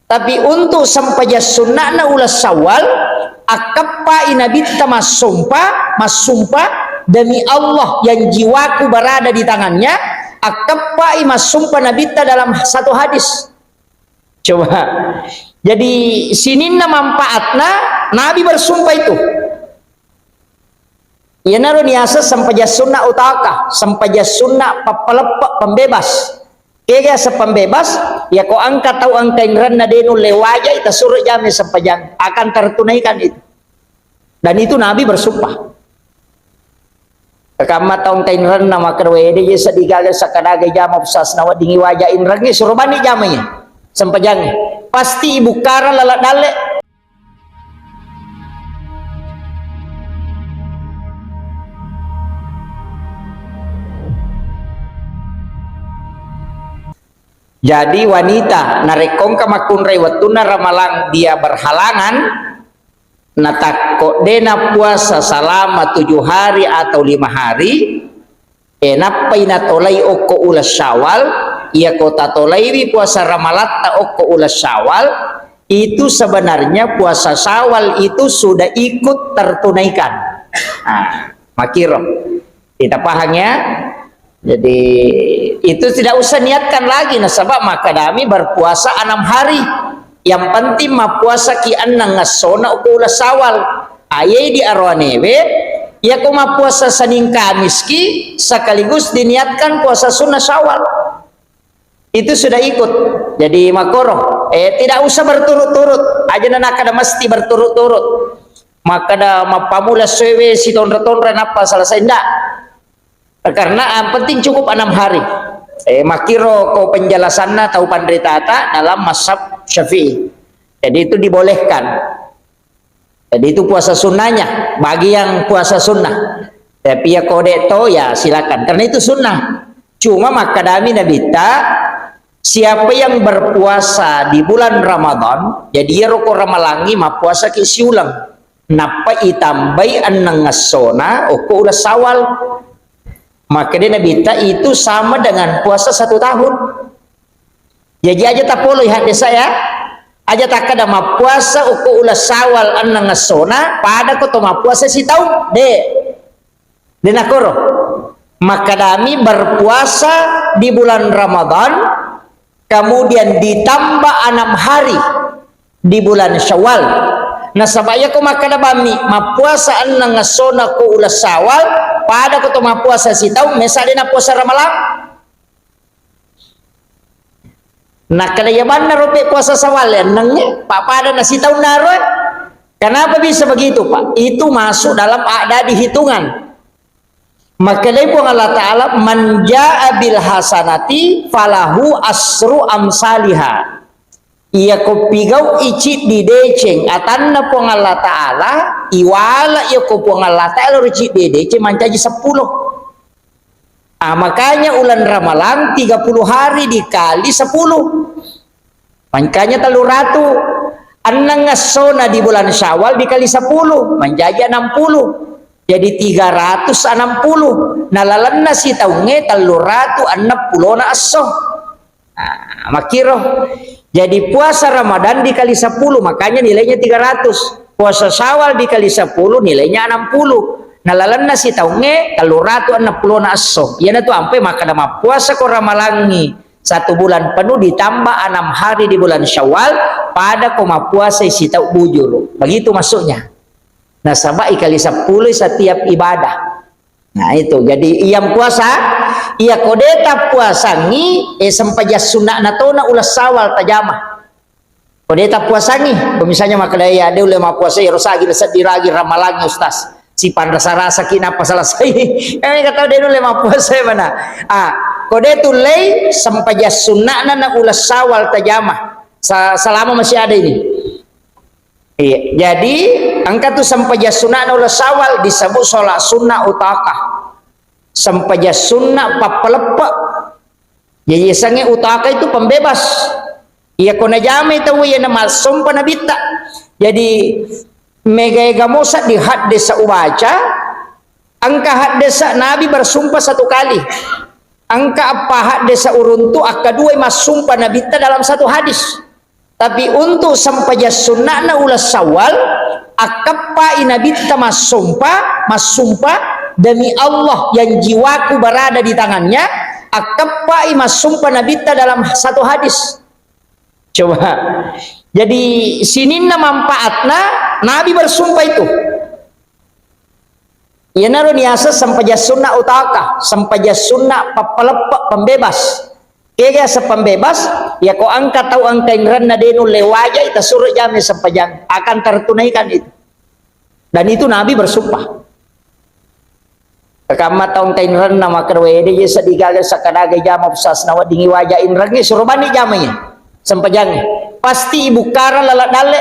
Tapi untuk sampaja sunnahna ulas Syawal akappa inabitta mas sumpah demi Allah yang jiwaku berada di tangannya, akappa mas sumpah nabitta dalam satu hadis. Coba. Jadi sininna manfaatna Nabi bersumpah itu. Ya naruh niasa sampaja sunnah utaka, sampaja sunnah papalepak pembebas. Kaya sa pembebas, ya ko angka tahu angka inranna denu lewaja ita suruh jami sampajang akan tertunaikan itu. Dan itu Nabi bersumpah. Kama taong kain ranna makarwede je sa digagal sa kadaga jama pusas nawa dingi waja inrangi suruh bani jamanya sampajang. Pasti ibu kara lalat dale. Jadi wanita narekong kamakun rewatuna ramalang dia berhalangan natakko dena puasa selama 7 hari atau 5 hari enapai natolai oko ulas Syawal ia kota tolaiwi puasa ramalatta oko ulas Syawal itu sebenarnya puasa Syawal itu sudah ikut tertunaikan. Nah, makiro kita paham ya. Jadi itu tidak usah niatkan lagi nasabab maka kami berpuasa 6 hari. Yang penting mah puasa ki annang ngasona ulas Syawal. Ayai di arwanewe ya ko mah puasa Senin Kamis ki sekaligus diniatkan puasa sunnah Syawal. Itu sudah ikut. Jadi makoro tidak usah berturut-turut. Aja nak ada mesti berturut-turut. Maka ada mapamula sewe si tondra-tondra napa selesai ndak. Karena yang penting cukup 6 hari. Makiro kau penjelasannya tahu pandritata dalam mazhab Syafi'i. Jadi itu dibolehkan. Jadi itu puasa sunnahnya bagi yang puasa sunnah. Tapi ya kode to ya silakan. Karena itu sunnah. Cuma maka dami nabita siapa yang berpuasa di bulan Ramadan, jadi ya roko ramalangi ma puasa ki siulang. Napa itambai annang ngasona oko ulas Syawal. Maka dia nabita itu sama dengan puasa 1 tahun. Jadi aja tak polo lihat desa ya. Aja tak kada ma puasa uko ulas Syawal annang ngasona pada ko to ma puasa si tahun de. Denakoro. Maka kami berpuasa di bulan Ramadan kemudian ditambah 6 hari di bulan Syawal. Nah sabaya ko makada bami mapuasa annang ngasona ko ulas Syawal pada ko to mapuasa si taw mesali na puasa Ramalan. Nah kadayaban na rupi puasa Syawal annangnya pak pada na si taw naro. Kenapa bisa begitu Pak? Itu masuk dalam ada di hitungan. Maka dari Allah Ta'ala man ja'a bil hasanati falahu asru amsalihah. Ia kopigau icit di deceng atanna pong Allah Ta'ala iwala ia kopong Allah Ta'ala ricit di deceng mancaji 10. Makanya ulan Ramalan 30 hari dikali 10 makanya 300. Annang ngasona di bulan Syawal dikali 10 menjadi 60 jadi 360. Nalalanna si taunge 360 na aso. Makiro jadi puasa Ramadan dikali 10 makanya nilainya 300. Puasa Syawal dikali 10 nilainya 60. Nalalanna si taunge 360 na aso. Yana tu ampe maka nama puasa ko ramalangi 1 bulan penuh ditambah 6 hari di bulan Syawal pada koma puasa si tau bujur. Begitu masuknya. Nah sabak kali 10 setiap ibadah. Nah itu jadi yang puasa ia kodeta puasangi sampaja sunnah natona ulas Syawal tajama. Kodeta puasangi misalnya maka daya ada ulama puasa ya rosagi diragi ramalangi ustaz. Si rasa kina apa selesai. Kami kata dia ulama puasa mana. Kodetu lay sampaja sunnah na ulas Syawal tajama. Selama masih ada ini. Iya, jadi angka tu sampaja sunnah ulas Syawal disebut sholat sunnah utaka. Sampaja sunnah papalepak. Jadi sange utaka itu pembebas. Ia kona jame tahu ya nama sumpah nabita. Jadi mega gamosa di hadis ubaca angka hadis Nabi bersumpah 1 kali. Angka apa hadis uruntu akadua mas sumpah nabita dalam 1 hadis. Tapi untuk sampaja sunnahna ulas Syawal akappa inabitta mas sumpah demi Allah yang jiwaku berada di tangannya, akappa mas sumpah nabitta dalam satu hadis. Coba. Jadi sininna manfaatna Nabi bersumpah itu. Ya naru niasa sampaja sunnah utaka, sampaja sunnah papalepak pembebas. Kaya sa pembebas, ya ko angka tahu angka ingran na denu lewaja ita suruh jami sampajang akan tertunaikan itu. Dan itu Nabi bersumpah. Kakamat taong kainran na makarwede ya sa digagal sa kadagay jama pusas na wadingi waja inran ni suruh bani jamanya sampajang. Pasti ibu kara lalat dale.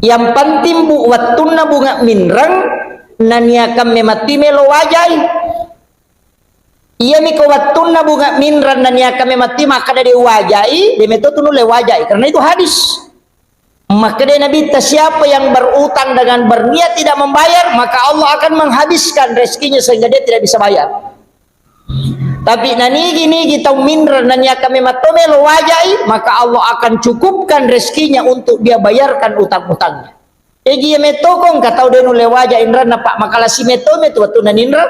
Yang penting bu watun na bunga minrang nanya kami mati melo wajai. Iya mi kawatun na bunga minran nanya kami mati maka dari wajai demeto tunu le wajai karena itu hadis. Maka dari Nabi siapa yang berutang dengan berniat tidak membayar maka Allah akan menghabiskan rezekinya sehingga dia tidak bisa bayar. Tapi nani kita minran nanya kami mati melo wajai maka Allah akan cukupkan rezekinya untuk dia bayarkan utang-utangnya. Egi metokong katau denu le wajai inran na pak makala si meto watun na inran.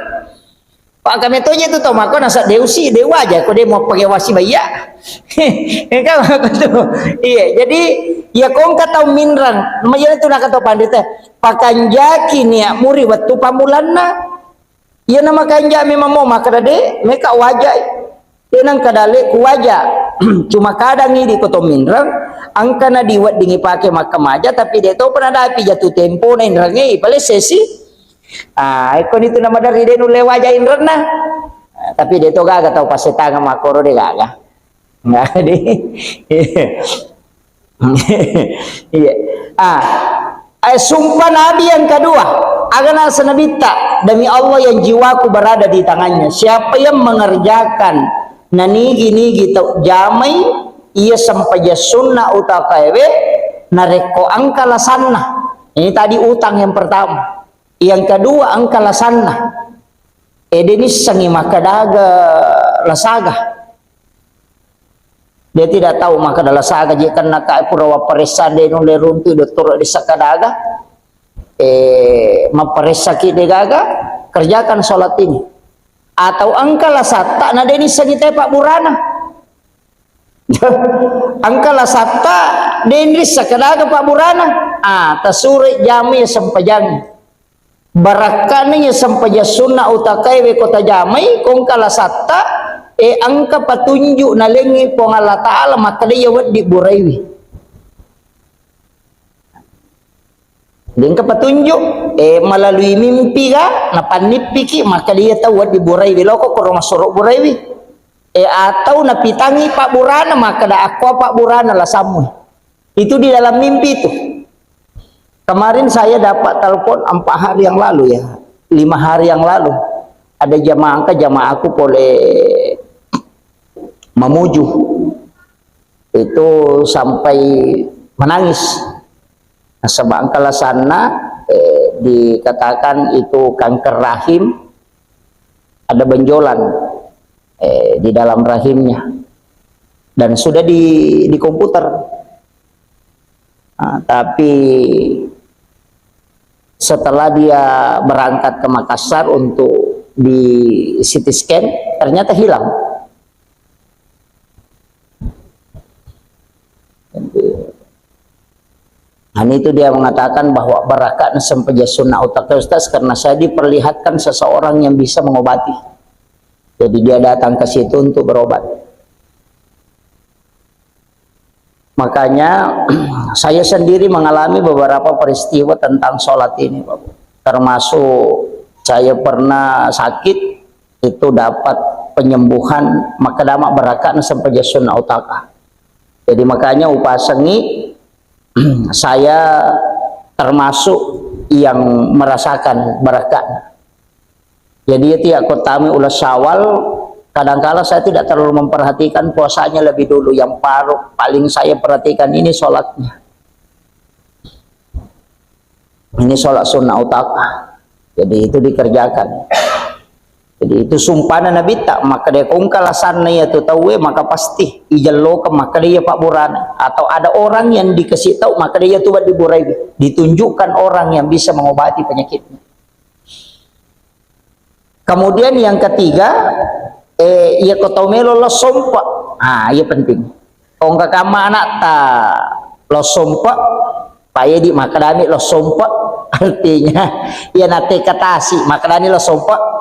Pak kami tonya itu tau mako nasa deusi dewa aja kok dia mau pakai wasi baya. Kan aku tuh. Iya, jadi ya kong kata minran, namanya itu nak kata pandita. Pakanjaki nih muri waktu pamulanna. Ya nama kanja memang mau maka dade mereka wajah. Dia nang kadale ku wajah. Cuma kadang ini kota minran angka na diwat dingi pakai makam aja tapi dia tahu pernah ada jatuh tempo na inrangi pale sesi. Ikon itu nama dari denu lewajain rena. Tapi dia tuh gak tahu pas setangga makoro dia gak. Nggak deh. Iya. Sumpah Nabi yang kedua. Agana sanabita demi Allah yang jiwaku berada di tangannya. Siapa yang mengerjakan nani tau jamai ia sampai sunnah utakawe nareko angka lasanna. Ini tadi utang yang pertama. Yang kedua angka lasanna edenis sangi makadaga lasaga dia tidak tahu makada lasaga jika naka purawa paresan denu leruntu doktor di sakadaga maparesaki degaga kerjakan sholat ini atau angka lasata na denis sangi tepak burana angka lasata denis sakadaga pak burana tasuri jami sampajang barakannya sampai sunnah utakai we kota jamai kong kala satta angka patunjuk na lengi pong Allah Ta'ala maka dia wad di buraiwi Dengan petunjuk melalui mimpi ka napanipiki maka dia tahu di burai biloko kurang sorok burai wi atau napitangi Pak Burana maka da aku Pak Burana lah samu itu di dalam mimpi itu. Kemarin saya dapat telepon 4 hari yang lalu ya 5 hari yang lalu ada jamaah aku boleh memuju itu sampai menangis. Nah, sebab kala sana dikatakan itu kanker rahim, ada benjolan di dalam rahimnya dan sudah di komputer. Nah, tapi setelah dia berangkat ke Makassar untuk di CT scan ternyata hilang. Nah, itu dia mengatakan bahwa barakat sampai sunnah utak Ustaz karena saya diperlihatkan seseorang yang bisa mengobati. Jadi dia datang ke situ untuk berobat. Makanya saya sendiri mengalami beberapa peristiwa tentang sholat ini, Pak. Termasuk saya pernah sakit itu dapat penyembuhan maka damak barakat sampai sunnah utak. Jadi makanya upasangi saya termasuk yang merasakan barakat. Jadi tiap kotami ulah Syawal kadang-kala saya tidak terlalu memperhatikan puasanya lebih dulu. Yang paling saya perhatikan ini sholatnya. Ini sholat sunnah utama. Jadi itu dikerjakan. Jadi itu sumpah Nabi tak, maka dia kong kalasan ya tu tahu maka pasti ijallo ke maka dia pak burana, atau ada orang yang dikasih tahu maka dia tu buat diburai, ditunjukkan orang yang bisa mengobati penyakitnya. Kemudian yang ketiga, ia kau melo lo sumpah, ia penting. Kong kakama anak ta lo sumpah, payah di maka dami lo sumpah, artinya ia nate katasi maka dani lo sumpah.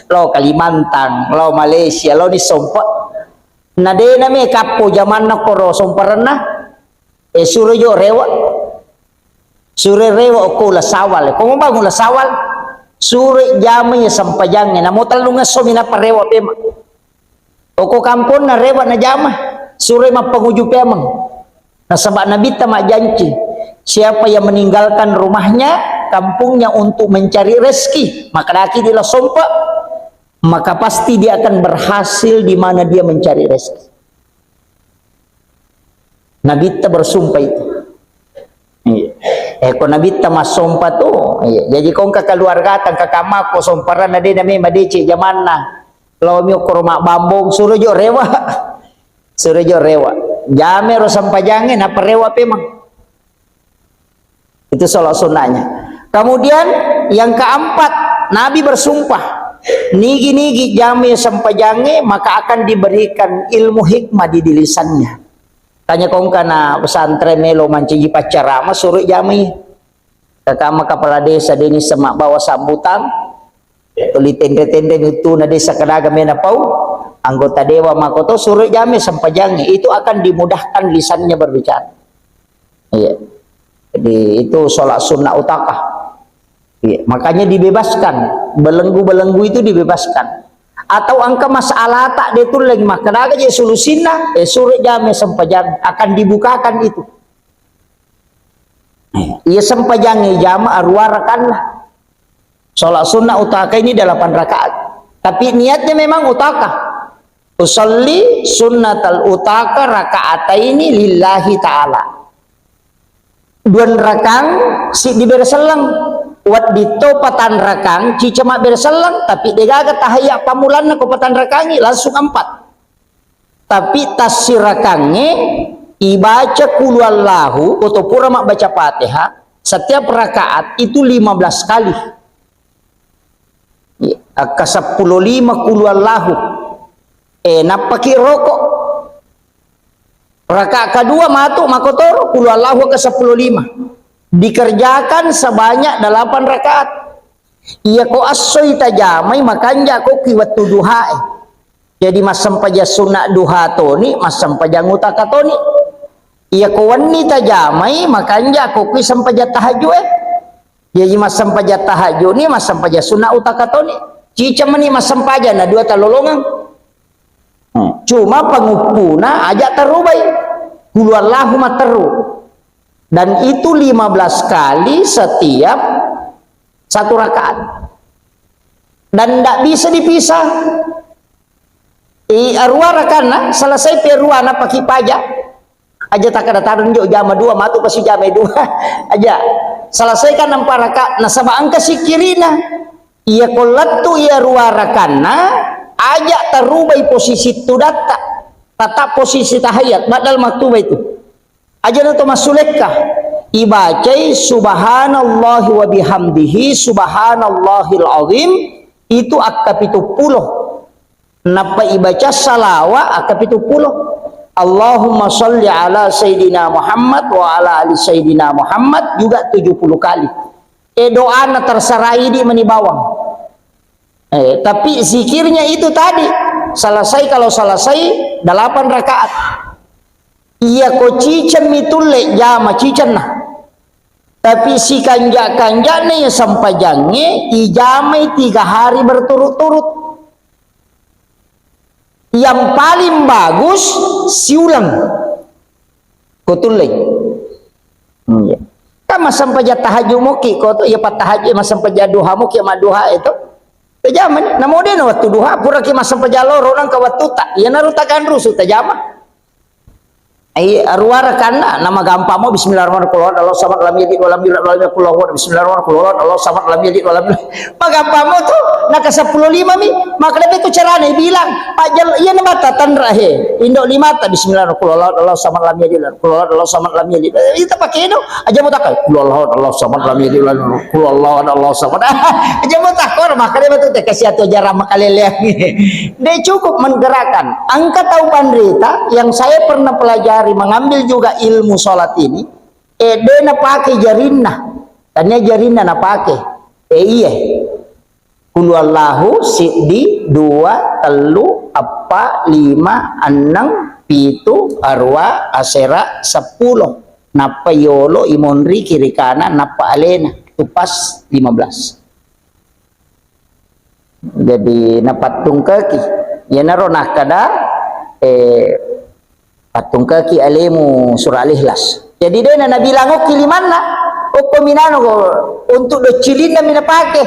Lo Kalimantan, lo Malaysia, lo di sompa. Nade na me kapo zaman na koro sompa na. Suro yo rewa. Sure rewa ko la sawal. Kung ba la sawal, sure jamay sampajang na mo talunga so mina parewa pema. Oko kampon na rewa na jama. Sure mapanguju pemang. Nasaba nabita majanci. Siapa yang meninggalkan rumahnya, kampungnya untuk mencari rezeki, maka laki dia sumpah, maka pasti dia akan berhasil di mana dia mencari rezeki. Nabi ta bersumpah itu. Kau Nabi ta mas sumpah tu, jadi kau ke keluarga tang ke kamar kau sumpah na dia nami madeci zaman na, lo mio korma bambong suruh jo rewa, suruh jo rewa, jame ro sampajangin apa rewa pemang. Itu salah sunnahnya. Kemudian yang keempat, Nabi bersumpah, nigi-nigi jami sampajange maka akan diberikan ilmu hikmah di lisannya. Tanya kong kana pesantren melo mancigi pacarama suruh jami. Kakama kepala desa deni semak bawa sambutan. Tuli tende-tende itu na desa kadaga mena pau. Anggota dewa makoto suruh jami sampajange, itu akan dimudahkan lisannya berbicara. Iya. Jadi itu sholat sunnah utakah. Ya, makanya dibebaskan, belenggu-belenggu itu dibebaskan. Atau angka masalah tak dia tu lagi maka aja solusinya, sore jam sempajang akan dibukakan itu. Ia sempajang jam arwarakan lah. Sholat sunnah utakah ini 8 rakaat. Tapi niatnya memang utakah. Usolli sunnatal utakah rakaataini lillahi ta'ala. 2 rakang si diberi selang wat dito patan rakang cica mak beri selang tapi degaga tahaya pamulan na ko patan rakangi langsung 4 tapi tas si rakange ibaca kulwallahu atau pura mak baca Fatihah setiap rakaat itu 15 kali ke 15 kulwallahu napaki rokok rakaat kedua matuk makotor kulwallahu ke 15 dikerjakan sebanyak 8 rakaat. Ia ko asoy tajamai makanya ko kiwat duha. Jadi masam paja sunat duha toni masam paja ngutaka toni. Ia ko wani tajamai makanya ko ki sampaja tahajud. Jadi masam paja tahajud ni masam paja sunat utaka toni. Cica meni masam paja na 2 talolongan. Cuma pengupuna aja terubai kulwallahu materu dan itu 15 kali setiap 1 rakaat dan tidak bisa dipisah. Arwah rakana selesai peruana pakai pajak aja tak ada tarun jo jama 2 matu pasti jama 2 aja selesaikan 4 rakaat nasaba angka sikirina ia kolatu ia ruah rakana aja terubai posisi tu data tetap posisi tahiyat badal maktubah itu aja nato masulekah ibacai subhanallahi wa bihamdihi subhanallahil azim itu akapitu puluh napa ibaca salawa akapitu puluh Allahumma sholli ala sayyidina Muhammad wa ala ali sayyidina Muhammad juga 70 kali doa na terserah ini menibawang tapi zikirnya itu tadi selesai kalau selesai 8 rakaat ia ko cicen mitulle jama cicen nah tapi si kanja-kanja nih sampajangnya ijamai 3 hari berturut-turut yang paling bagus siulang kutulle kan masam paja tahajud muki ko to ya patahajud masam paja duha muki ma duha itu tajaman namode na waktu duha pura ki masam paja loro nang ka waktu tak ya narutakan rusu tajama Ai arwara kana nama gampang mo bismillahirrahmanirrahim Allah samad lam yalid wa lam yulad wa lam yakul lahu kufuwan ahad bismillahirrahmanirrahim Allah samad lam yalid wa lam yulad magampang mo to naka 15 mi maka itu carane bilang ajal iya na mata tanra he indo 5 ta bismillahirrahmanirrahim Allah samad lam yalid Allah samad lam yalid itu pakai itu aja mo takal Allah samad lam yalid Allah samad aja mo takor maka dia betul kasih atau jarang makaleleang dia cukup menggerakkan angka tahu pandrita yang saya pernah pelajari mengambil juga ilmu sholat ini dia na pakai jarinah tanya jarinah na pakai iya kulu Allahu siddi 2 telu apa 5 6 7 arwa asera 10 napa yolo imonri kiri kanan napa alena itu pas 15 jadi napatung kaki ya naronah kada patung kaki alemu surah al-ikhlas jadi dia na bilang oh kilimana oh peminano untuk do cilin na minapake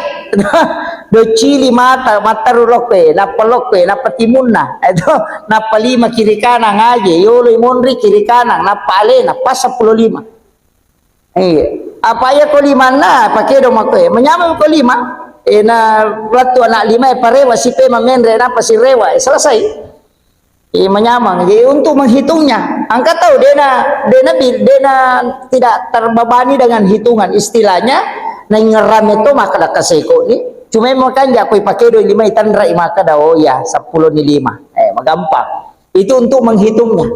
do cili mata ruloke na paloke na patimunna itu na palima kiri kanan aja yolo imonri kiri kanan na pale na pas 15 iya apa ya ko limana pakai do makoy menyamam ko 5 na waktu anak 5 parewa si pe mamenre na pasirewa selesai menyamang jadi untuk menghitungnya angka tahu dia tidak terbebani dengan hitungan istilahnya na ngeram itu maka dah kaseko ni cuma makan ja koi pakai 25 itandra maka dah oh ya 10 ni 5 gampang itu untuk menghitungnya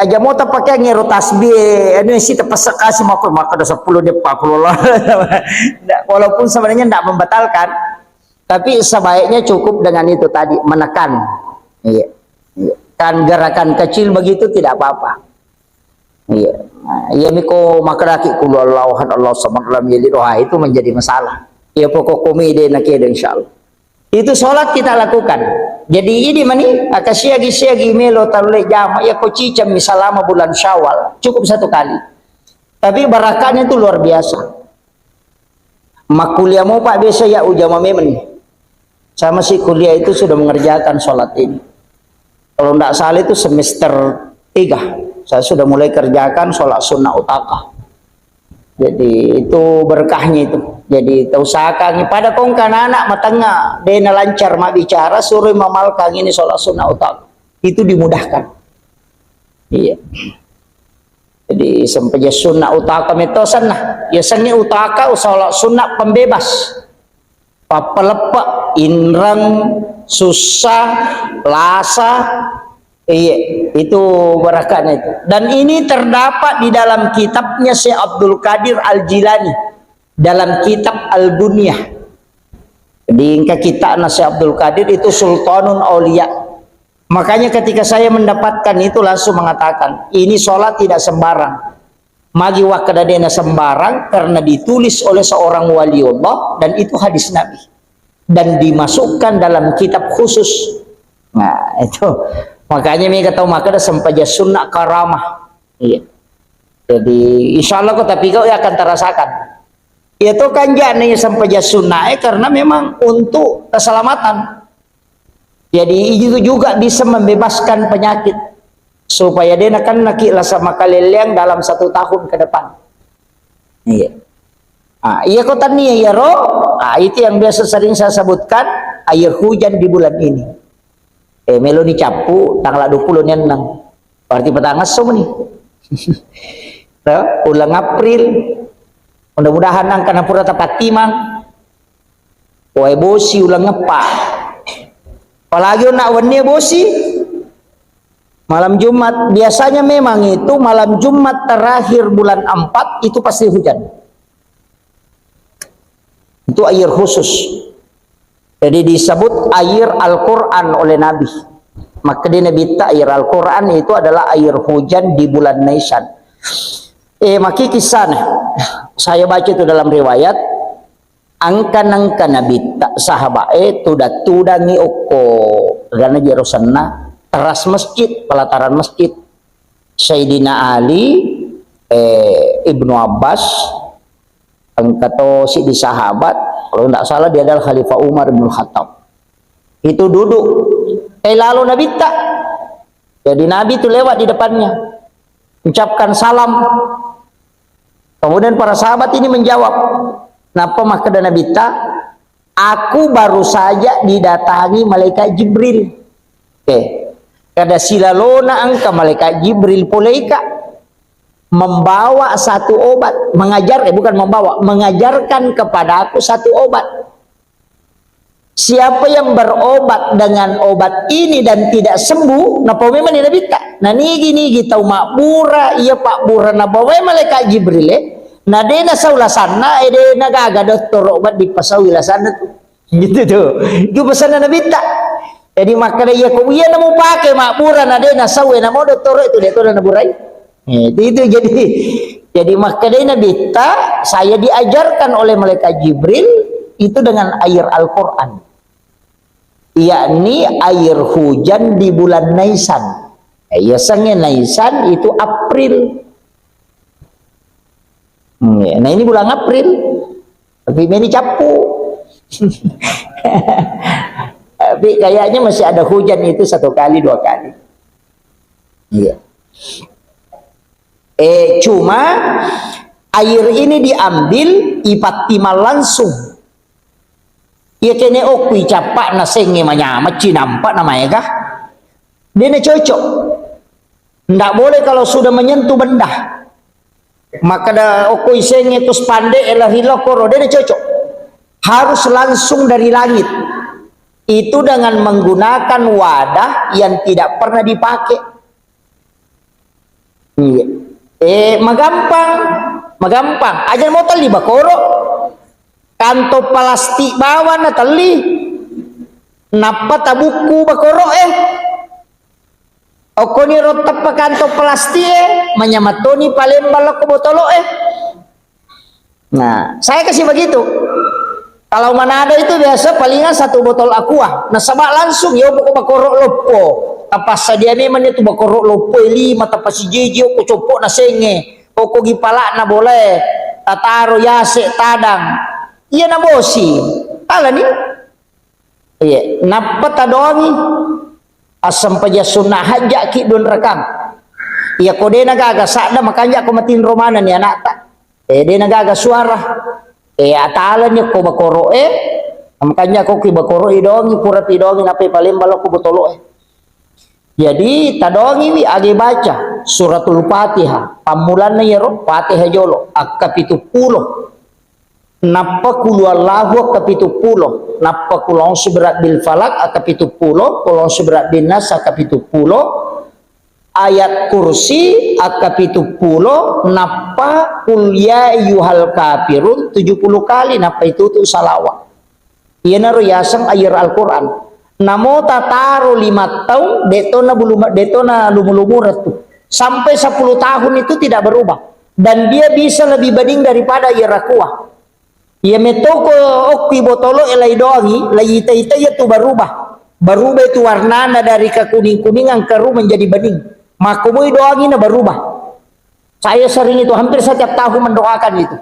aja mau tak pakai ngero tasbih ini sih terpaksa kasih maka dah 10 dia 40 walaupun sebenarnya tidak membatalkan tapi sebaiknya cukup dengan itu tadi menekan iya kan gerakan kecil begitu tidak apa-apa iya iya miko makaraki kulu Allah samad lam yalid itu menjadi masalah ya pokok komedi nak ada insyaallah itu sholat kita lakukan jadi ini mani akasiagi melo tarule jama ya kocicam misalama bulan Syawal cukup 1 kali tapi barakahnya itu luar biasa makuliah mau pak biasa ya ujama memen sama si kuliah itu sudah mengerjakan sholat ini. Kalau tidak salah itu semester 3 saya sudah mulai kerjakan sholat sunnah utaka jadi itu berkahnya itu jadi usahakan pada kongkan anak matanga dena lancar mak bicara suruh mamalkan ini sholat sunnah utaka itu dimudahkan iya jadi sampai sunnah utaka metosan nah biasanya utaka sholat sunnah pembebas papelepak inrang susah lasa iya itu barakahnya itu dan ini terdapat di dalam kitabnya Syekh Abdul Qadir Al-Jilani dalam kitab Al-Bunyah di kitab Syekh Abdul Qadir itu Sultanun Aulia makanya ketika saya mendapatkan itu langsung mengatakan ini sholat tidak sembarang magi wakadadena sembarang karena ditulis oleh seorang waliullah dan itu hadis Nabi dan dimasukkan dalam kitab khusus nah itu makanya mereka tahu maka ada sempaja sunnah karamah iya jadi insya Allah tapi kau akan terasakan itu kan jangan sempaja sunnah karena memang untuk keselamatan jadi itu juga bisa membebaskan penyakit supaya dia akan nakiklah sama kaleleang dalam 1 tahun ke depan iya iya kota nih ya roh itu yang biasa sering saya sebutkan air hujan di bulan ini melo ni capu tanggal 20 nang berarti petangas so nih ulang April mudah-mudahan nang kana pura tepat timang wae bosi ulang ngepak apalagi nak wani bosi malam Jumat biasanya memang itu malam Jumat terakhir bulan 4 itu pasti hujan itu air khusus jadi disebut air Al-Quran oleh Nabi maka di Nabi air Al-Quran itu adalah air hujan di bulan Nisan maki kisahnya saya baca itu dalam riwayat angka Nabi sahabat itu tudangi oko karena jerosanna teras masjid pelataran masjid Sayyidina Ali Ibnu Abbas angkato si di sahabat kalau tidak salah dia adalah Khalifah Umar bin Khattab itu duduk lalu Nabi tak Jadi Nabi itu lewat di depannya, ucapkan salam. Kemudian para sahabat ini menjawab, napa maka Nabi ta, aku baru saja didatangi malaikat Jibril. Kada silalona angka malaikat Jibril poleika membawa satu obat, bukan membawa, mengajarkan kepada aku satu obat. Siapa yang berobat dengan obat ini dan tidak sembuh, napa memang ini Nabi tak? Nah nigi tahu makbura, iya pak bura na bawa malaikat Jibril na dena saula sana ede nagaga dokter obat di pasawila sana tuh. Gitu tuh. Itu pesan Nabi tak. Jadi maka dia ko iya na mo pakai makbura na dena sawe na mo dokter itu na burai. Itu jadi maka dia Nabi tak, saya diajarkan oleh malaikat Jibril itu dengan air Al-Quran, yakni air hujan di bulan Naisan. Biasanya Naisan itu April. Nah ini bulan April, tapi ini capu. Tapi kayaknya masih ada hujan itu 1 kali 2 kali. Iya. Cuma air ini diambil ipatimal langsung. Ya kene okui capak na senge manyamat cinampak namanya kah? Dia na cocok. Ndak boleh kalau sudah menyentuh benda. Maka da okui senge tus pande elah hilokoro dia na cocok. Harus langsung dari langit. Itu dengan menggunakan wadah yang tidak pernah dipakai. Iya. Magampang. Ajar motor di bakoro. Kanto plastik bawa na tali. Napa tabuku bakoro Oko ni rotap pa kanto plastik manyamatoni palembal ko botolo Nah, saya kasih begitu. Kalau mana ada itu biasa palingan 1 botol aqua. Nah, sabak langsung ya ko bakoro lopo. Tapas sadia memang itu bakoro lopo 5 tapas si jeje ko copok na senge. Oko gipala na boleh. Tataro yase tadang. Iya na bosi. Ala ni. Iya, napa tadongi? Asam paja sunnah hajak ki don rekam. Iya kode nagaga sada makanya aku matin romana ni anak tak. Dia nagaga suara. Atalannya ko bakoro makanya aku ki bakoro idongi pura idongi nape palembal aku botolo Jadi tadongi wi age baca suratul Fatihah. Pamulanna ya ro Fatihah jolo akapitu pulo. Napa kulu Allahu akapitu pulo. Napa kulong seberat bil falak akapitu pulo. Kulong seberat bin nas akapitu pulo. Ayat kursi akapitu pulo. Napa kul ya ayyuhal kafirun 70 kali. Napa itu tuh salawat. Iya naro yasang ayat Al-Quran. Namo tataro 5 tahun detona lumulumurat tuh sampai 10 tahun itu tidak berubah dan dia bisa lebih banding daripada irakuah. Ya metoko okki botolo elai doangi lai ita itu berubah itu warnana dari ke kuning-kuningan keru menjadi bening. Makumui doangi na berubah. Saya sering itu hampir setiap tahun mendoakan itu.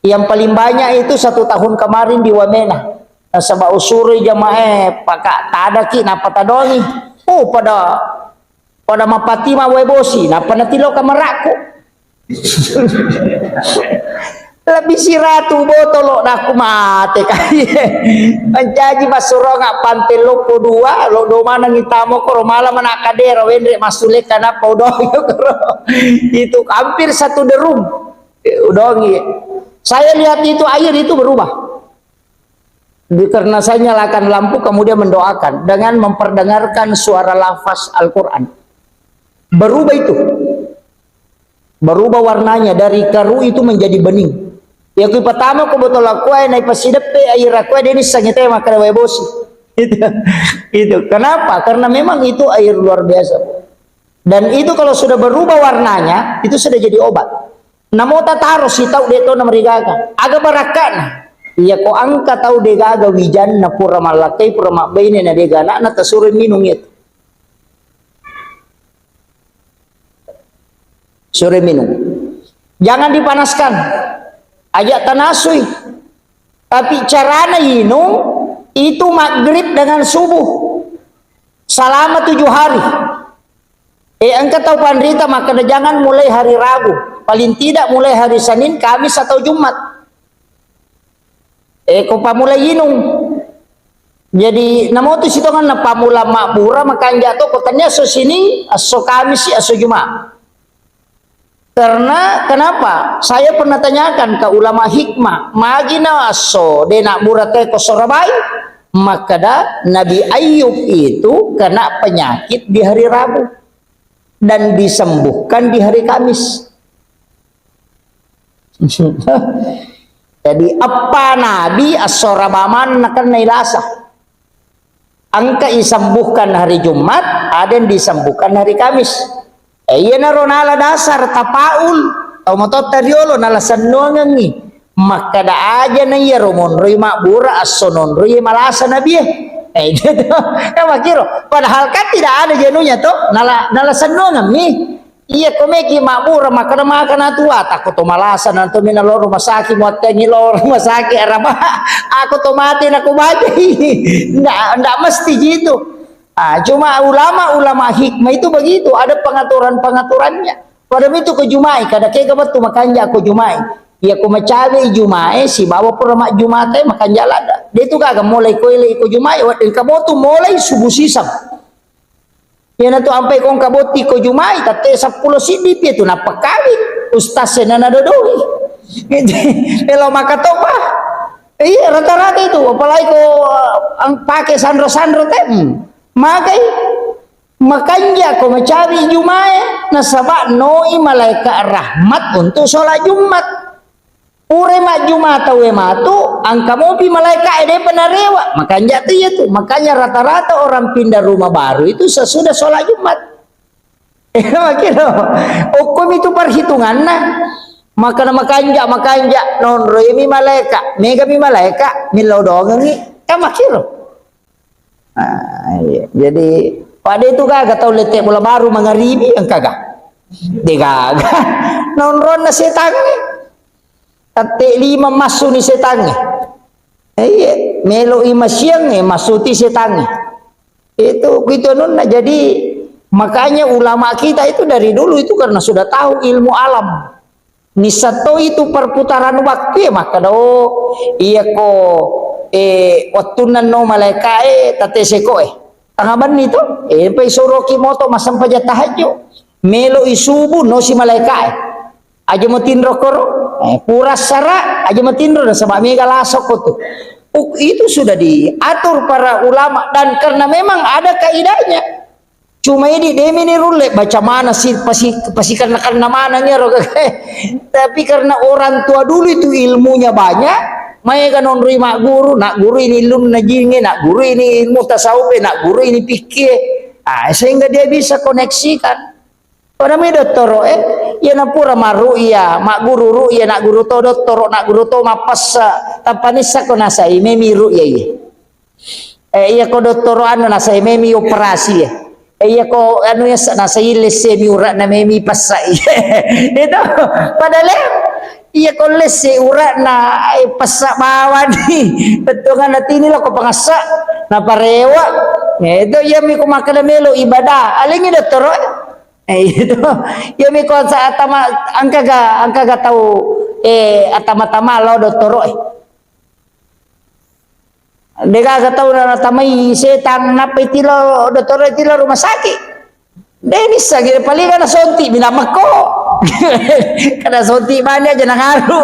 Yang paling banyak itu 1 tahun kemarin di Wamena. Sabak usuri jamaah pakak tada ki napa tadongi pada mapati ma webosi napa natilo kameraku lebih siratu botolo naku mate kali mencaji masuronga pantelo po 2 lo do mana ngitamo ko romala manakadera wendre masule kana po dongi itu hampir 1 derum udongi. Saya lihat itu air itu berubah. Karena saya nyalakan lampu kemudian mendoakan dengan memperdengarkan suara lafaz Al-Quran. Berubah itu. Berubah warnanya dari keru itu menjadi bening. Ya pertama ko botol aku naik pasidepe air aku ini sangite makan webosi. Itu. Kenapa? Karena memang itu air luar biasa. Dan itu kalau sudah berubah warnanya itu sudah jadi obat. Namo tataro si tau deto na marigaga. Aga barakan. Iya ko angka tahu degaga wijan na pura malakai pura makbaine na degana na tasurin minum itu. Sore minum. Jangan dipanaskan. Ajak tanasui. Tapi carana minum itu maghrib dengan subuh. Selama 7 hari. Engkau tahu pandrita, maka jangan mulai hari Rabu, paling tidak mulai hari Senin, Kamis atau Jumat. Kau pamulai inung. Jadi namo tu situ kan pamula makbura makan jatuh kotanya so sini so Kamis so Jumat. Karena kenapa? Saya pernah tanyakan ke ulama hikmah, magina so de nak murate ko sorabai, maka dah Nabi Ayub itu kena penyakit di hari Rabu dan disembuhkan di hari Kamis. Jadi apa Nabi as-sorabaman nakan nailasa. Angka disembuhkan hari Jumat, ada yang disembuhkan hari Kamis. Iya na ronala dasar tapaul tau motot tariolo nala sanuangan ni. Maka da aja na iya romon roi makbura as-sonon roi malasa nabi. Gitu. Makiro. Padahal kan tidak ada jenunya tuh nala sanuangan ni. Iya komeki makbura maka na makan atua takut to malasan nanto minalo rumah sakit muat ngilo rumah sakit araba aku to mati aku mati. Nggak mesti gitu. Cuma ulama hikmah itu begitu, ada pengaturannya. Pada itu ke Jumai, kada kaya betul makanya aku Jumai. Ya aku mencari Jumai si bawa pura Jumate makan jalan. Dia itu kagak mulai koile ikut Jumai, dan kamu tuh mulai subuh sisam. Ya nanti sampai kong kaboti ko Jumai, tate 10 sidip itu napa kali ustaz senana dodoi. Kalau maka toba, iya rata-rata itu, apalagi ko ang pakai sandro-sandro tem, makanya ko mencari Jumai, nasabak noi malaikat rahmat untuk sholat Jumat. Ure mak Jumat tahu ematu, angka mobil malaikat ede penarewa, makanya tuh makanya rata-rata orang pindah rumah baru itu sesudah sholat Jumat. Makanya, hukum itu perhitungan nah. Makanya non roimi malaikat, mega mi malaikat, milau doang ni, kan makiro. Jadi pada itu kagak tahu letek bola baru mengaribi yang kagak, degagak, non ron na setan ni. Ate 5 masuk ni setannya. Iya, melo 5 siang masuti setannya. Itu gitu nun. Jadi makanya ulama kita itu dari dulu itu karena sudah tahu ilmu alam. Nisato itu perputaran waktu ya maka iya ko waktu nano malaikat tate seko tangaban itu pe soroki moto masam paja tahajud melo isubu no si malaikat aja matin rokoro pura sara aja matindro dan sebab mega lasok tuh. Itu sudah diatur para ulama dan karena memang ada kaidahnya. Cuma ini demi ni rule baca mana sih pasti karena mananya tapi karena orang tua dulu itu ilmunya banyak, mereka non mak guru ini ilmu najinge, nak guru ini ilmu tasawuf, nak guru ini pikir. Sehingga dia bisa koneksikan. Pada me dottoro ya na pura maru iya mak guru ru iya nak guru to dottoro nak guru to mapassa tapanissa ko nasa memi ru iya iya ko dottoro anu nasa memi operasi iya ko anu ya nasa ilese mi urat na memi passa itu padahal iya ko lese urat na passa bawa di betungan natini lo ko pangasa na parewa itu iya mi ko makalamelo ibadah alingi dottoro itu ya mi kon sa atama angka ga tahu atama-tama lo doktoro dega ga tahu na tamai setan napai tilo doktoro tilo rumah sakit denis sagi paling na sonti binamako kada sonti banya aja nangaru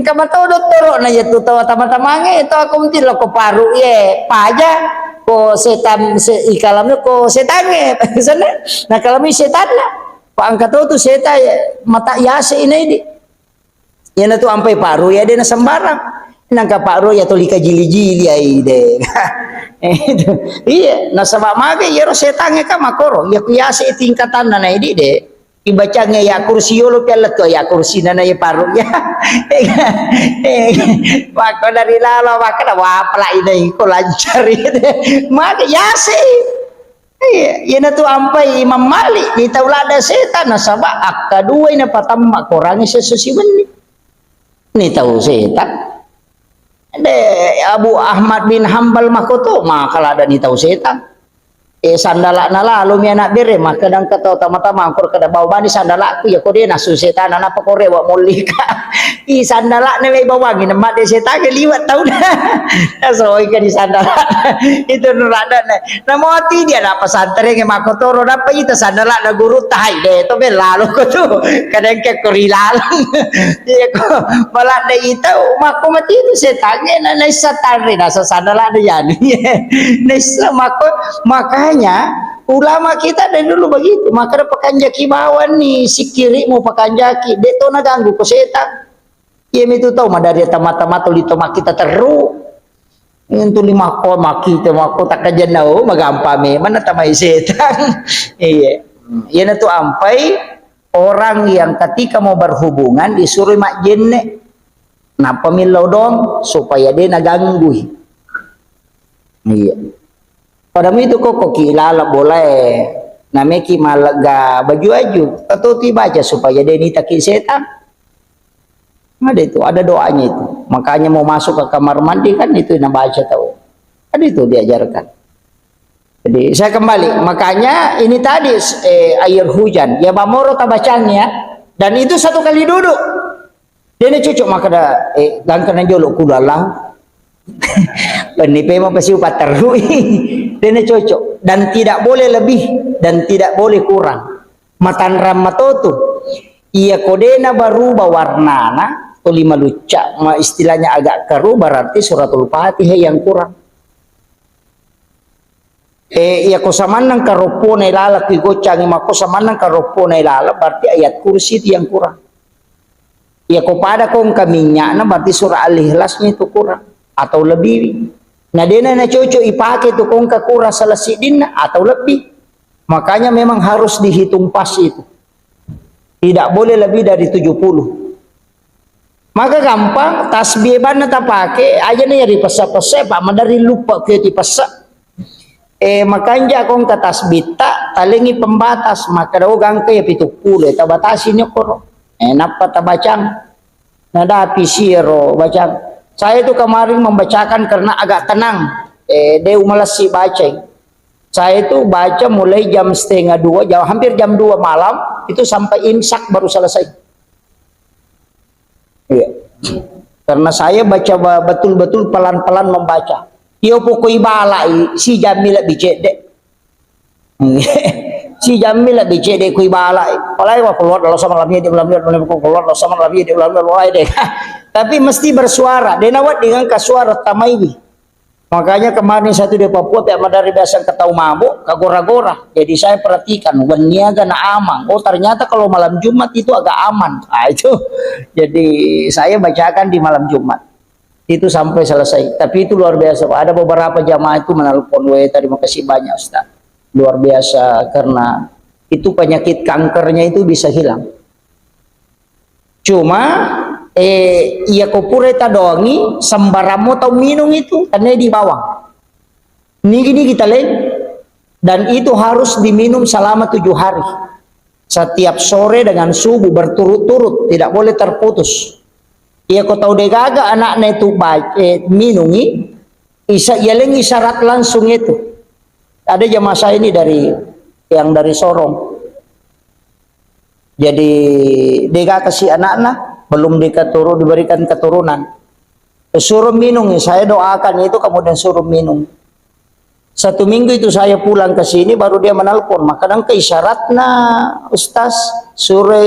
kama tahu doktoro na ya tu tahu atama-tamange itu aku tilo ko paru ye paja ko setan ikalamnya ko setannya sana nah kalau mi setan lah pak angkat tu setan mata yase ini ya na tu ampai paru ya dia na sembarang nangka paru ya tu lika jili-jili ai de iya na sabab mage ya ro setannya ka makoro ya ku yase tingkatan na ini de ibacanya ya kursi yolo pialat to ya kursi na ya paru ya maka dari lalo maka wapla ini ko lancar maka ya sih ya na tu ampai Imam Malik ni taulada setan na sabab akadua ina patamma korangi sesusiwen ni tahu setan de Abu Ahmad bin Hambal makoto maka ada ni tahu setan sandala na lalu mi anak bere maka kadang kata tama-tama angkor kada bawa bani sandala aku ya kode na setan apa kore wa molika i sandala ne me bawangi na mak de setan ke liwat tahun na so ikan di sandala itu nurada na moti dia na pesantren ke makotoro na pa itu sandala na guru tai de to be lalu ko tu kadang ke korilalang dia ko malah de itu mako mati itu setan na setan na sa sandala de yani na makanya ulama kita dari dulu begitu. Maka ada pekanjaki bawan nih si kiri mau pekanjaki deto na ganggu ke setan iya itu tahu mah dari mata-mata lito mak kita teru itu lima ko maki itu mako tak kajian nau magampame mana tamai setan iya iya itu ampai orang yang ketika mau berhubungan disuruh mak jenne nah pemilau dong supaya dia naganggu iya. Padahal itu kok kilala boleh nameki malaga baju-baju atau tiba aja supaya dia nitaki setan. Ada itu, ada doanya itu. Makanya mau masuk ke kamar mandi kan itu yang baca tahu. Ada itu diajarkan. Jadi saya kembali, makanya ini tadi air hujan, ya bamoro tabacanya dan itu satu kali duduk. Dia cocok maka ada gangkana jolok kulalang. Penipe mau pasti upat terui dan cocok dan tidak boleh lebih dan tidak boleh kurang matan ramatotu iya kodena berubah warnana atau lima lucak istilahnya agak keruh berarti suratul fatihah yang kurang iya kosamanang karopone lala kigocang ima kosamanang karopone lala berarti ayat kursi itu yang kurang iya kepada kong kaminya nah berarti surah al-ikhlasnya itu kurang atau lebih nah dia na cocok ipakai itu kong kekura salasidin atau lebih makanya memang harus dihitung pas itu tidak boleh lebih dari 70 maka gampang tasbih bana tak pakai aja nih dari pesa-pesa pak dari lupa ke di pesa makanya kong ke tasbih tak talengi pembatas maka daw gangke ya 70 tabatasinya koro enak pa tabacang nada pisiro bacang. Saya itu kemarin membacakan karena agak tenang. Dia malas si baca. Saya itu baca mulai jam 1:30, hampir jam 2 malam itu sampai imsak baru selesai. Iya. Karena saya baca betul-betul pelan-pelan membaca. Yo pokoi balai si Jamil bicede. Si Jamil bicede kui balai. Palai wa keluar dalam sama labnya dia ulam keluar dalam sama labnya dia ulam deh. Tapi mesti bersuara. Dia nawat dengan kasuara tamaiwi. Makanya kemarin satu di Papua tiap dari biasa ketau mabuk, kagora-gora. Jadi saya perhatikan, waniaga na amang. Oh ternyata kalau malam Jumat itu agak aman. Nah, itu. Jadi saya bacakan di malam Jumat. Itu sampai selesai. Tapi itu luar biasa. Ada beberapa jamaah itu menelpon, terima kasih banyak Ustaz. Luar biasa karena itu penyakit kankernya itu bisa hilang. Cuma iya kopure tadongi sembaramo tau minum itu karena di bawah ini kita lihat dan itu harus diminum selama 7 hari setiap sore dengan subuh berturut-turut tidak boleh terputus iya kau tahu degaga anaknya itu minumi ialengi syarat langsung itu ada jamaah saya ini yang dari Sorong jadi degaga kasih anak-anak belum diberikan keturunan suruh minum saya doakan itu kemudian suruh minum 1 minggu itu saya pulang ke sini baru dia menelpon makanya keisyaratnya Ustaz suruh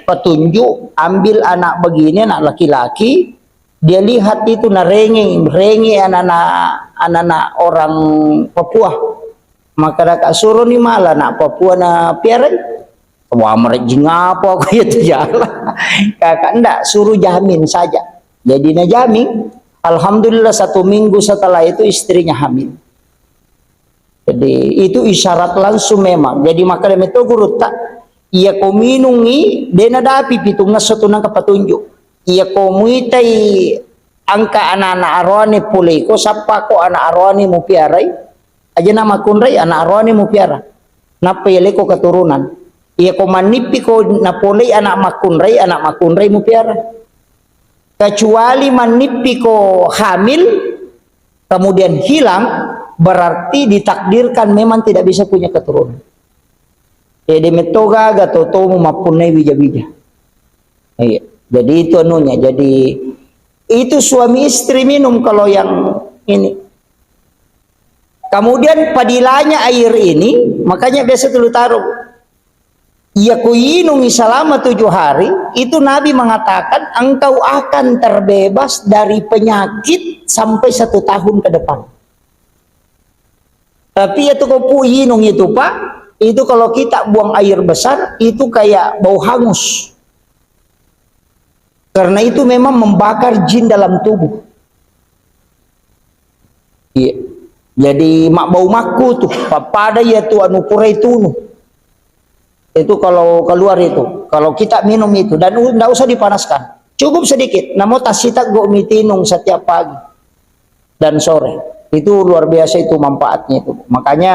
petunjuk ambil anak begini anak laki-laki dia lihat itu rengi anak-anak orang Papua maka suruh nih malah anak Papua na piara wah merejing apa aku itu jalan kakak enggak suruh jamin saja jadi najamin alhamdulillah 1 minggu setelah itu istrinya hamil jadi itu isyarat langsung memang jadi maka demi itu guru tak ia kau minungi dena dapi pitungna setunang kepetunjuk ia kau muitai angka anak-anak arwani pulai ko sapa ko anak arwani mu piarai aja nama kunrai anak arwani mu piara napa yele ko keturunan iya ko manipi ko napolei anak makunrai mu piara kecuali manipi ko hamil kemudian hilang berarti ditakdirkan memang tidak bisa punya keturunan. Jadi metoga gatoto mapunai bija-bija. Iya. Jadi itu anunya. Jadi itu suami istri minum kalau yang ini. Kemudian padilanya air ini, makanya biasa dulu taruh. Ya kuinungi selama 7 hari, itu Nabi mengatakan engkau akan terbebas dari penyakit sampai 1 tahun ke depan. Tapi itu kau puinung itu Pak, itu kalau kita buang air besar, itu kayak bau hangus. Karena itu memang membakar jin dalam tubuh. Iya. Jadi mak bau maku tuh, pada ya tuh anu purai tunu. Itu kalau keluar itu, kalau kita minum itu dan tidak usah dipanaskan, cukup sedikit. Namun tasita go mitinung setiap pagi dan sore. Itu luar biasa itu manfaatnya itu. Makanya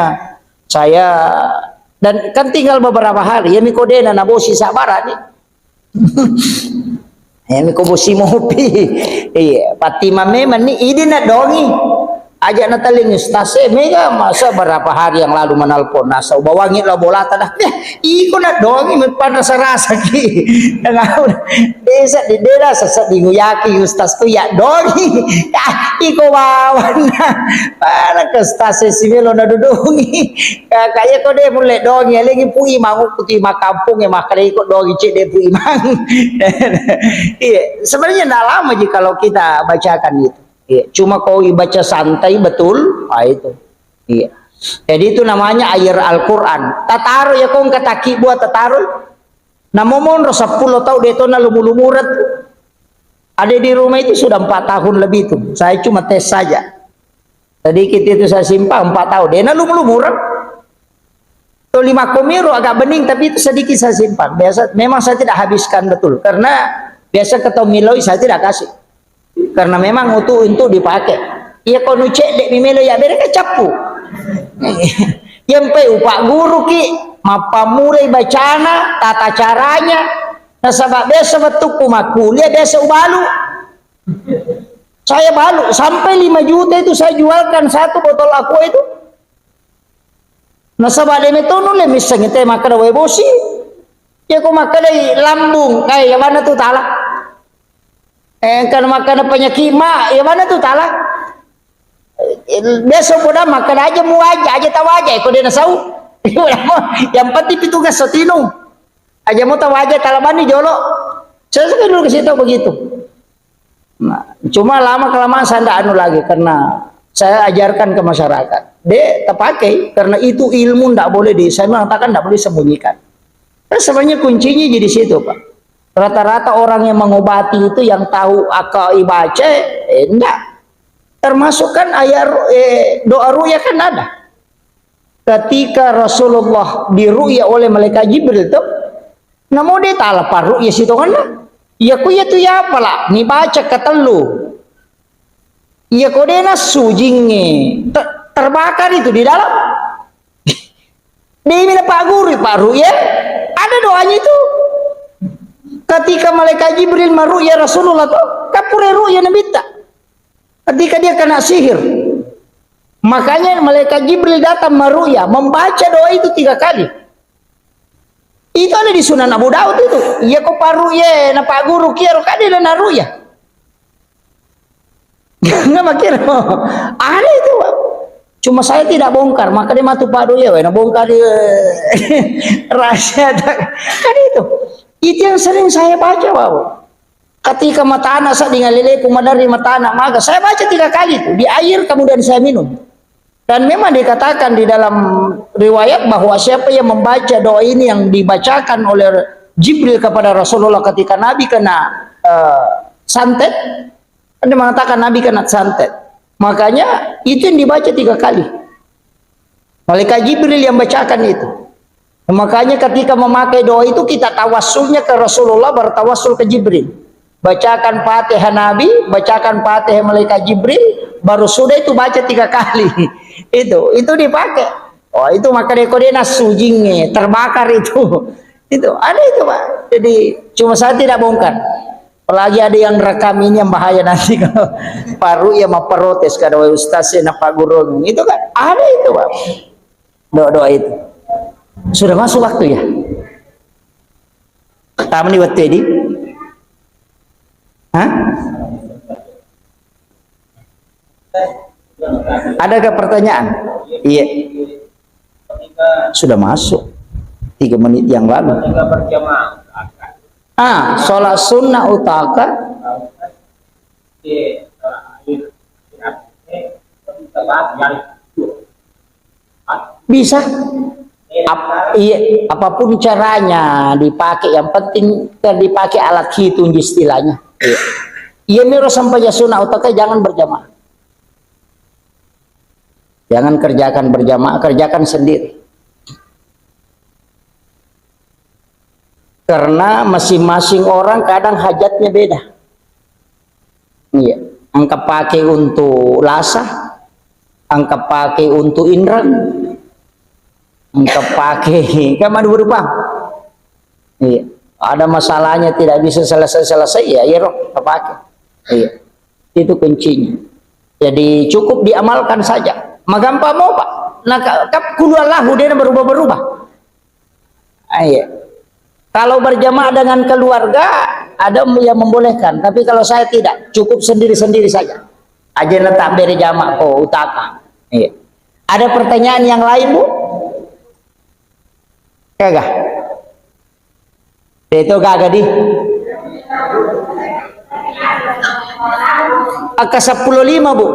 saya dan kan tinggal beberapa hari ya mikodena nabosi sabara nih. Ya mikobosi mopi. Iya, Fatima memang nih ini nak dongi. Aja nataling stase mega masa berapa hari yang lalu menelpon nasa bawangin lah bola tanah iko na dongi pada serasa ki dengan desa di daerah sesat di nguyaki ustas tu ya dongi iko wawan para ke stase simelo na dudungi kayak kau deh mulai dongi lagi pui mangu putih makampung ya makanya ikut dongi cek deh pui mang iya sebenarnya tidak lama jika kalau kita bacakan itu. Iya, cuma kau baca santai betul, itu. Iya. Jadi itu namanya air Al-Quran. Tataro ya kau kataki buat tataro. Namomon rasa 10 tahun dia tona lumulumurat. Ada di rumah itu sudah 4 tahun lebih tuh. Saya cuma tes saja. Tadi kita itu saya simpan 4 tahun. Dia lumulumurat. Itu 5 komiro agak bening tapi itu sedikit saya simpan. Biasa memang saya tidak habiskan betul karena biasa ketemu miloi saya tidak kasih. Karena memang untuk dipakai. Iya kalau cek dek mimelo ya mereka capu. Yang pe upak guru ki mapamurai bacana tata caranya. Nasabak biasa betuk kumakulia biasa ubalu. Saya balu sampai 5 juta itu saya jualkan 1 botol aku itu. Nasabak demi tonu le misang itu makan webosi. Ya kau makan lambung kayak mana tuh talah. Kan makan penyakit mak, ya mana tuh talak? Besok udah makan aja mu aja tahu aja, ikut dia nasau. Yang penting petugas sotino. Aja mau tahu aja talamani jolo. Saya suka dulu ke situ begitu. Nah, cuma lama kelamaan saya tidak anu lagi karena saya ajarkan ke masyarakat. Dia terpakai karena itu ilmu tidak boleh saya mengatakan tidak boleh sembunyikan. Nah, sebenarnya kuncinya di situ Pak. Rata-rata orang yang mengobati itu yang tahu akal ibaca enggak. Termasuk kan ayat doa ruya kan ada. Ketika Rasulullah diruya oleh malaikat Jibril itu, namun dia tak lepas ruya situ kan? Ya ku ya tu ya apalah, ni baca ketelu. Ya ku dia sujingnya terbakar itu di dalam. Dia minta Pak Guru Pak Ruya, ada doanya itu. Ketika malaikat Jibril meruya Rasulullah tuh kapure ruya Nabi tak. Ketika dia kena sihir, makanya malaikat Jibril datang meruya membaca doa itu 3 kali. Itu ada di Sunan Abu Daud itu. Ya kok paruya na Pak Guru kira kade na ruya. Nggak makir. Ada itu. Cuma saya tidak bongkar, maka dia matu Pak Ruya na bongkar rahasia kan itu. Itu yang sering saya baca, wow. Ketika mata anak saya dengan lele kumadari mata anak maka saya baca 3 kali itu di air kemudian saya minum. Dan memang dikatakan di dalam riwayat bahwa siapa yang membaca doa ini yang dibacakan oleh Jibril kepada Rasulullah ketika Nabi kena santet, dia mengatakan Nabi kena santet. Makanya itu yang dibaca 3 kali. Malaikat Jibril yang bacakan itu. Makanya ketika memakai doa itu kita tawassulnya ke Rasulullah, bertawassul ke Jibril. Bacakan Fatihah Nabi, bacakan Fatihah malaikat Jibril, baru sudah itu baca 3 kali. Itu dipakai. Oh itu maka dekodena sujingnya terbakar itu. Itu ada itu Pak. Jadi cuma saya tidak bongkar. Apalagi ada yang rekam ini yang bahaya nanti kalau paru ya mau protes kada ustaz ya Pak Guru itu kan ada itu Pak. Doa-doa itu. Sudah masuk waktu ya? Taman di waktu ini? Hah? Adakah pertanyaan? Iya. Sudah masuk 3 menit yang lalu. Sholat sunnah utaka bisa. Iya, apapun caranya dipakai, yang penting dipakai alat hitung istilahnya. Iya miro sampai sunnah utaka jangan berjamaah. Jangan kerjakan berjamaah, kerjakan sendiri. Karena masing-masing orang kadang hajatnya beda. Iya, angka pakai untuk lasah, angka pakai untuk indra, angka pakai kamar berupa. Iya, ada masalahnya tidak bisa selesai ya, ya roh, pakai. Iya, itu kuncinya. Jadi cukup diamalkan saja. Magampang mau pak, nah kap kuluallahu dia berubah-berubah. Iya. Kalau berjamaah dengan keluarga ada yang membolehkan, tapi kalau saya tidak, cukup sendiri-sendiri saja. Aja letak beri jamaah utaka. Iya. Ada pertanyaan yang lain bu? Kagak? Itu kagak di? Angka 15 bu.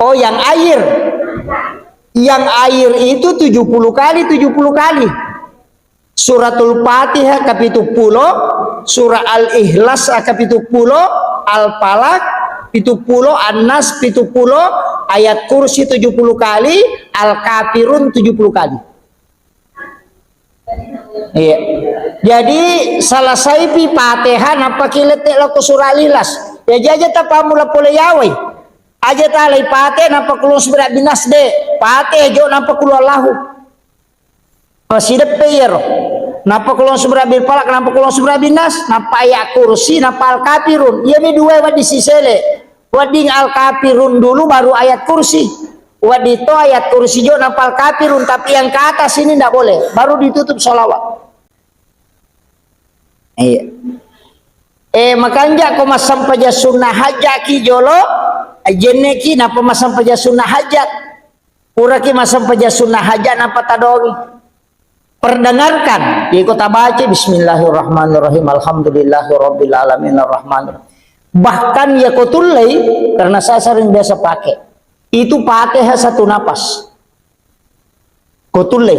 Oh yang air. Yang air itu 70 kali 70 kali. Suratul Fatihah kapitu 10, surah Al-Ikhlas kapitu 10, Al-Falaq pitu 10, An-Nas pitu 10, ayat kursi 70 kali, Al-Kafirun 70 kali. Iya. Jadi salah saipi Fatihah napa kiletek laku surah Al-Ikhlas. Ya jaja tapamula pole yawe. Aja talai pate napa kulung seberat binas de pate jo napa kulung lahu masih deper napa kulung seberat bil palak napa kulung seberat binas napa ayat kursi napa al kafirun iya mi dua wadi sisele wading al kafirun dulu baru ayat kursi wadito ayat kursi jo napa al kafirun tapi yang ke atas ini tidak boleh baru ditutup sholawat. Iya. Makanya kau masam paja sunnah hajat ki jolo jeneki napa masam paja sunnah hajat uraki masam paja sunnah hajat napa tadongi perdengarkan ikut baca bismillahirrahmanirrahim alhamdulillahirabbil alamin arrahmanirrahim bahkan ya kutulai karena saya sering biasa pakai itu Fatihah satu napas kutulai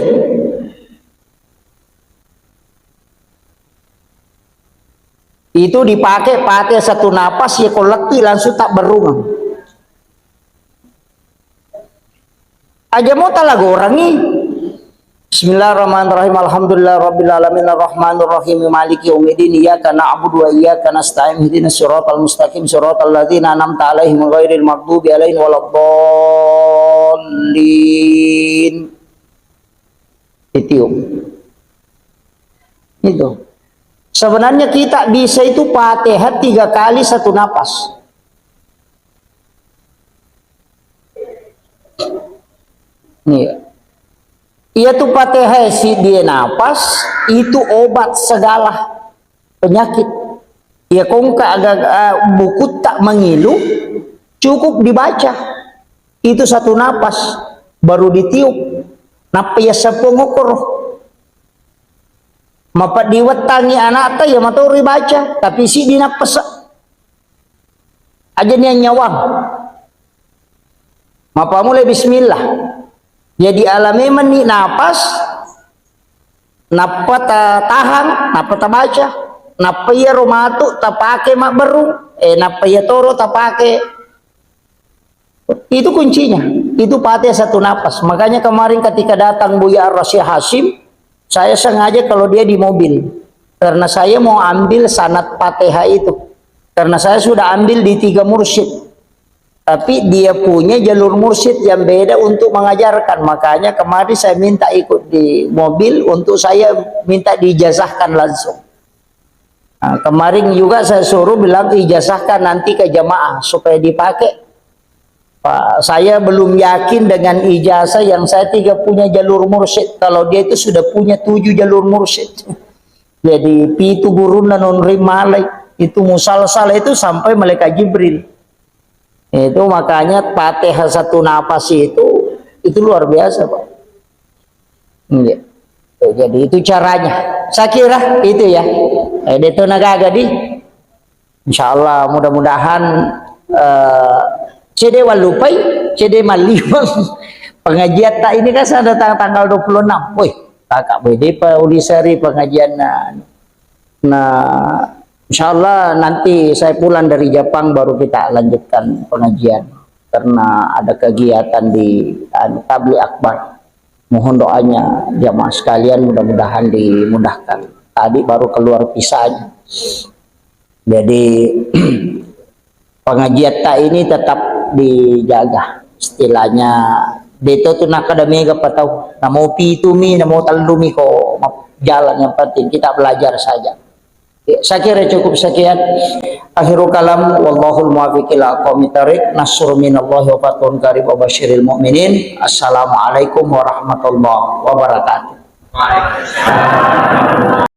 itu dipakai Fatihah satu napas ya kolekti langsung tak berumah aja mau talaga orangi bismillahirrahmanirrahim alhamdulillahirabbil alamin arrahmanirrahim maliki yaumiddin iyyaka na'budu wa iyyaka nasta'in ihdinas siratal mustaqim siratal ladzina an'amta 'alaihim ghairil maghdubi 'alaihim waladdallin itu sebenarnya kita bisa itu Fatihah 3 kali satu napas. Nih, iya tuh Fatihah si dia napas itu obat segala penyakit. Ya kongka agak buku tak mengilu cukup dibaca itu satu napas baru ditiup. Napa ya sepengokor mapa diwetangi anak ta ya maturi baca tapi si dinapas aja nih nyawang. Mapa mulai bismillah. Jadi alami meni napas napa tahan napa baca napa ya romatu tak pakai mak beru napa ya toro tak pakai itu kuncinya itu Fatihah satu napas. Makanya kemarin ketika datang Buya Ar-Rasyid Hashim saya sengaja kalau dia di mobil karena saya mau ambil sanad Fatihah itu karena saya sudah ambil di 3 mursyid tapi dia punya jalur mursyid yang beda untuk mengajarkan. Makanya kemarin saya minta ikut di mobil untuk saya minta diijazahkan langsung. Nah, kemarin juga saya suruh bilang ijazahkan nanti ke jamaah supaya dipakai. Pak, saya belum yakin dengan ijazah yang saya 3 punya jalur mursyid. Kalau dia itu sudah punya 7 jalur mursyid. Jadi pitu gurun dan nunri malai itu musalsal itu sampai malaikat Jibril. Itu makanya Fatihah 1 nafas itu luar biasa, Pak. Ya. Jadi itu caranya. Saya kira itu ya. Itu nagaga di. Insyaallah mudah-mudahan CD walupai, CD malimang pengajian tak ini kan ada tanggal 26. Woi, kakak BD Pak Ulisari pengajian. Nah, insyaallah nanti saya pulang dari Jepang baru kita lanjutkan pengajian karena ada kegiatan di tabligh akbar. Mohon doanya jamaah sekalian, mudah-mudahan dimudahkan. Tadi baru keluar pisahnya. Jadi pengajian tak ini tetap dijaga. Istilahnya deto tu nakadami ka pataw. Namo pitumi, namo talumi ko jalan, yang penting kita belajar saja. Saya kira cukup sekian. Akhirul kalam wallahul muwaffiq ila aqwamit thariq. Nasrun minallahi wa fathun qarib wa basyiril mu'minin. Assalamualaikum warahmatullahi wabarakatuh. Waalaikumsalam.